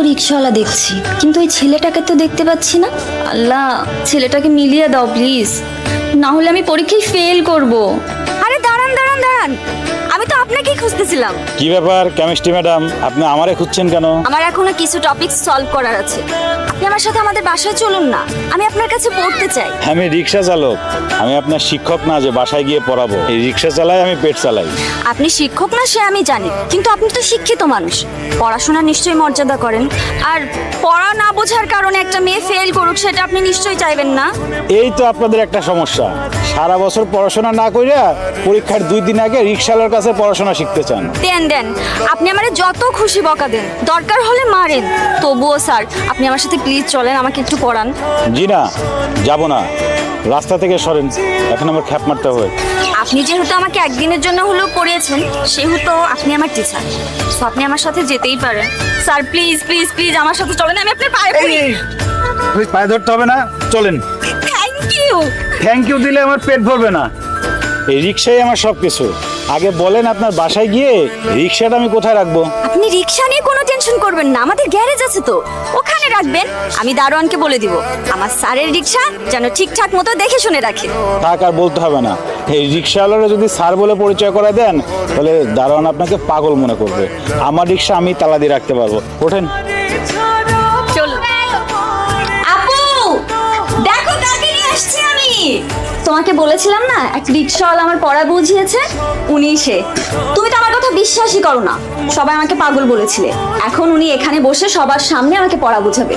রিক্সাওয়ালা দেখছি, কিন্তু ওই ছেলেটাকে তো দেখতে পাচ্ছি না। আল্লাহ, ছেলেটাকে মিলিয়ে দাও প্লিজ, না হলে আমি পরীক্ষায় ফেল করব। আরে দাঁড়ান দাঁড়ান দাঁড়ান, আমি তো আপনাকেই খুঁজতেছিলাম। কি ব্যাপার কেমিস্ট্রি ম্যাডাম, আপনি আমারে খুঁজছেন কেন? আমার এখনো কিছু টপিক সলভ করার আছে। আপনি আমার সাথে আমাদের বাসায় চলুন না, আমি আপনার কাছে পড়তে চাই। আমি রিক্সা চালক, আমি আপনার শিক্ষক না যে বাসায় গিয়ে পড়াবো। এই রিক্সা চালাই, আমি পেট চালাই। আপনি শিক্ষক না সে আমি জানি, কিন্তু আপনি তো শিক্ষিত মানুষ, পড়াশোনা নিশ্চয়ই মর্যাদা করেন। আর পড়া না বোঝার কারণে একটা মেয়ে ফেল করুক সেটা আপনি নিশ্চয়ই চাইবেন না। এই তো আপনাদের একটা সমস্যা, সারা বছর পড়াশোনা না কইরা পরীক্ষার 2 দিন আগে রিক্সাওয়ালার কাছে পড়াশোনা শিখতে চান। দেন দেন, আপনি আমারে যত খুশি বকা দেন, দরকার হলে মারেন, তবুও স্যার আপনি আমার সাথে প্লিজ চলেন, আমাকে একটু পড়ান। জি না, যাব না, রাস্তা থেকে সরেন, এখন আমার খ্যাপ মারতে হবে। আপনি যেহেতু আমাকে একদিনের জন্য হলেও পড়িয়েছেন, সেহেতু আপনি আমার টিচার, তো আপনি আমার সাথে যেতেই পারেন। স্যার প্লিজ প্লিজ প্লিজ আমার সাথে চলেন, আমি আপনার পায়ে পড়ি। পায়ে ধরতে হবে না, চলেন। Thank you. থ্যাংক ইউ দিলে আমার পেট ভরবে না, এই রিক্সাই আমার সব কিছু। আগে বলেন আপনার বাসায় গিয়ে রিক্সাটা আমি কোথায় রাখবো? আপনি রিক্সা নিয়ে কোনো টেনশন করবেন না, আমাদের গ্যারেজ আছে তো, ওখানে রাখবেন। আমি দারোয়ানকে বলে দিব আমার স্যারের রিক্সা যেন ঠিকঠাক মতো দেখে শুনে রাখে। থাক, আর বলতে হবে না। এই রিক্সাওয়ালারা যদি স্যার বলে পরিচয় করে দেন, তাহলে দারোয়ান আপনাকে পাগল মনে করবে। আমার রিক্সা আমি তালা দিয়ে রাখতে পারবো, ওঠেন। চলুন। আপু দেখো কাকে নিয়ে আসছি আমি। তোমাকে বলেছিলাম না এক রিক্সাওয়ালা আমার পড়া বুঝিয়েছে, উনি সে। তুমি তো আমার কথা বিশ্বাসই করো না, সবাই আমাকে পাগল বলেছিলে। এখন উনি এখানে বসে সবার সামনে আমাকে পড়া বুঝাবে।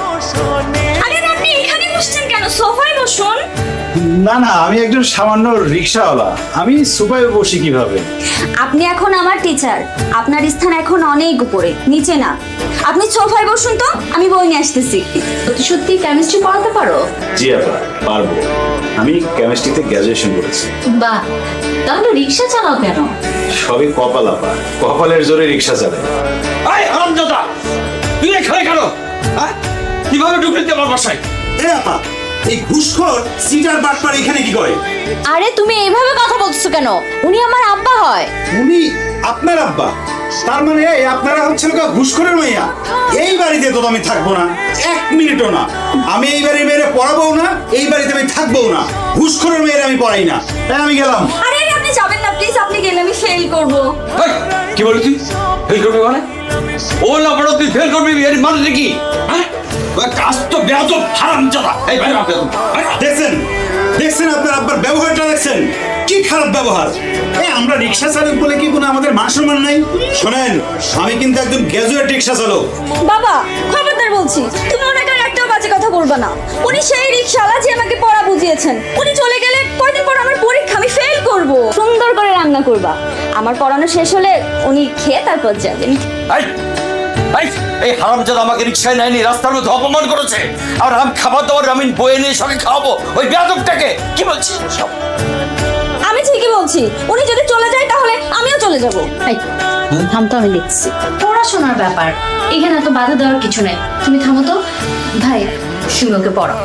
আরে আপনি এখানে বসছেন কেন, সোফায় বসুন। না না, আমি একজন সামান্য রিক্সাওয়ালা, আমি সুপায় বসি কিভাবে? আপনি এখন আমার টিচার, আপনার স্থান এখন অনেক উপরে, নিচে না। আপনি সোফায় বসুন তো, আমি বই নিয়ে আসতেছি। সত্যি সত্যি কেমিস্ট্রি পড়াতে পারো? জি আপা, পারবো। আমি কেমিস্ট্রিতে গ্র্যাজুয়েশন করেছি। বাহ, তাহলে রিক্সা চালাও কেন? সবই কপাল আপা, কপালের জোরে রিক্সা চালাই। আয় হারামজাদা, তুই এখানে কেন? হ্যাঁ, কিভাবে ঢুকলি তুই আমার বাসায়? এই ঘুষখোর সিটার বাটপার এখানে কি করে? আরে তুমি এইভাবে কথা বলছো কেন? উনি আমার আব্বা হয়। উনি আপনার আব্বা? তার মানে আপনারা হচ্ছেন ঘুষখোরের মাইয়া। এই বাড়িতে তো আমি থাকবো না, 1 মিনিটও না। আমি এই বাড়ির মেয়েরে পড়াবো না, এই বাড়িতে আমি থাকবো না। ঘুষখোরের মেয়েরে আমি পড়াই না, তাই আমি গেলাম। আরে আপনি যাবেন না প্লিজ, আপনি গেলে আমি ফেল করব। এই, কি বলি তুই? ফেল করবি মানে? ও না পড়ো তুই ফেল করবি, এর মানে কি? হ্যাঁ, কাজ তো বেয়াদব হারামজাদা। এই ভাই দেখছেন দেখছেন আপনার আব্বার ব্যবহারটা দেখছেন, কি খারাপ ব্যবহার। আমরা রিক্সা চালক বলে কি কোনো আমাদের মান সম্মান নাই? শোনেন, আমি কিন্তু একজন গ্র্যাজুয়েট রিক্সা চালক। বাবা খবরদার বলছি, তুমি ওনাকে আর একটাও বাজে কথা বলবা না। উনি সেই রিকশাওয়ালা যে আমাকে পড়া বুঝিয়েছেন। উনি চলে গেলে কয়দিন পর আমার পরীক্ষা, আমি ফেল করব। সুন্দর করে রান্না করবা, আমার পড়ানো শেষ হলে উনি খেয়ে তারপর যাবেন। এই, এই, এই হারামজাদা আমাকে রিকশায় নেয়নি, রাস্তার মধ্যে অপমান করেছে। আর আমি খাবার দাবার আমি বয়ে নিয়ে সঙ্গে খাওয়াবো ওই বেয়াদবটাকে? কি বলছিস সব? আমি ঠিকই বলছি, উনি যদি চলে যায় তাহলে আমিও চলে যাব। থামতো, আমি দেখছি পড়াশোনার ব্যাপার, এখানে এত বাধা দেওয়ার কিছু নাই। তুমি থামো তো ভাই, তুমি ওকে পড়াও।